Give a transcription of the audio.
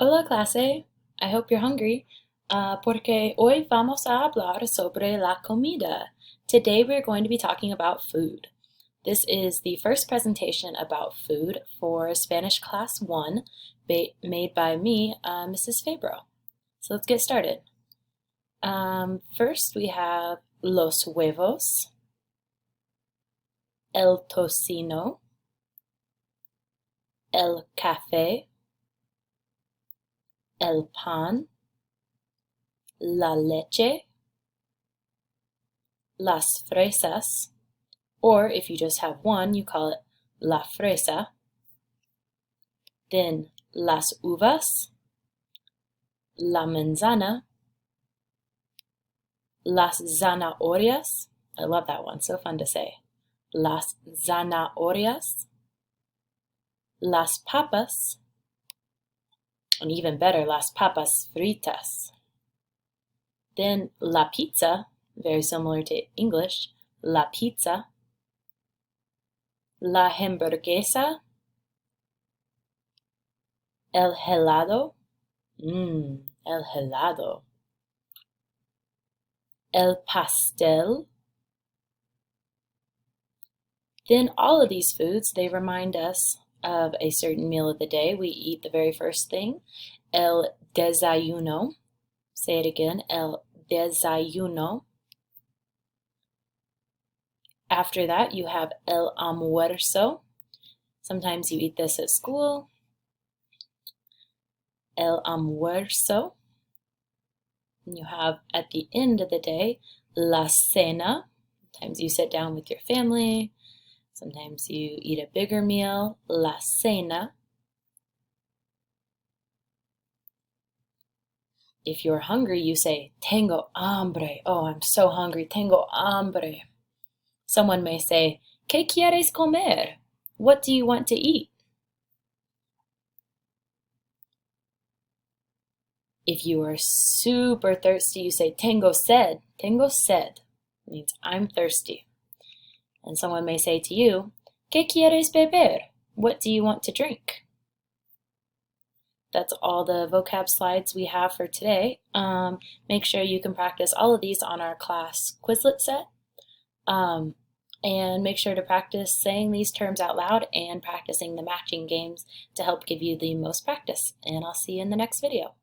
Hola clase, I hope you're hungry, porque hoy vamos a hablar sobre la comida. Today we're going to be talking about food. This is the first presentation about food for Spanish Class 1 made by me, Mrs. Fabro. So let's get started. First we have los huevos, el tocino, el café, el pan, la leche, las fresas, or if you just have one, you call it la fresa. Then las uvas, la manzana, las zanahorias. I love that one, so fun to say. Las zanahorias, las papas, and even better, las papas fritas. Then la pizza, very similar to English, la pizza, la hamburguesa, el helado, el helado, el pastel. Then all of these foods, they remind us of a certain meal of the day. We eat the very first thing, el desayuno. Say it again, el desayuno. After that, you have el almuerzo. Sometimes you eat this at school. El almuerzo. And you have at the end of the day, la cena. Sometimes you sit down with your family. Sometimes you eat a bigger meal, la cena. If you're hungry, you say, tengo hambre. Oh, I'm so hungry, tengo hambre. Someone may say, ¿Qué quieres comer? What do you want to eat? If you are super thirsty, you say, tengo sed. Tengo sed means I'm thirsty. And someone may say to you, ¿Qué quieres beber? What do you want to drink? That's all the vocab slides we have for today. Make sure you can practice all of these on our class Quizlet set. And make sure to practice saying these terms out loud and practicing the matching games to help give you the most practice. And I'll see you in the next video.